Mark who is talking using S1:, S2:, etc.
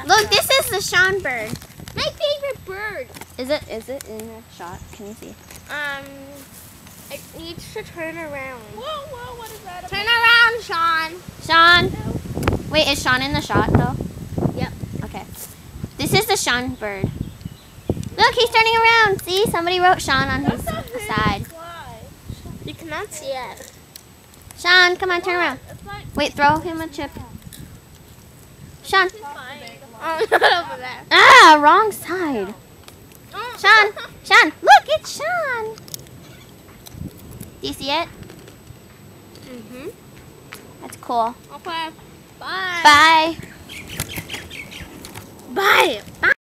S1: Look, this is the Shawn bird.
S2: My favorite bird.
S1: Is it in the shot? Can you see?
S2: It needs to turn around.
S3: Whoa, what is that?
S2: Turn around, Shawn.
S1: Shawn. Wait, is Shawn in the shot though?
S2: Yep.
S1: Okay. This is the Shawn bird. Look, he's turning around. See, somebody wrote Shawn on his side.
S2: You cannot see it.
S1: Shawn, come on, turn around. Wait, throw him a chip. Shawn.
S2: Oh, not over there.
S1: Ah, wrong side. Shawn, look, it's Shawn. Do you see it?
S2: Mm-hmm.
S1: That's cool.
S2: Okay. Bye.
S1: Bye.
S2: Bye. Bye.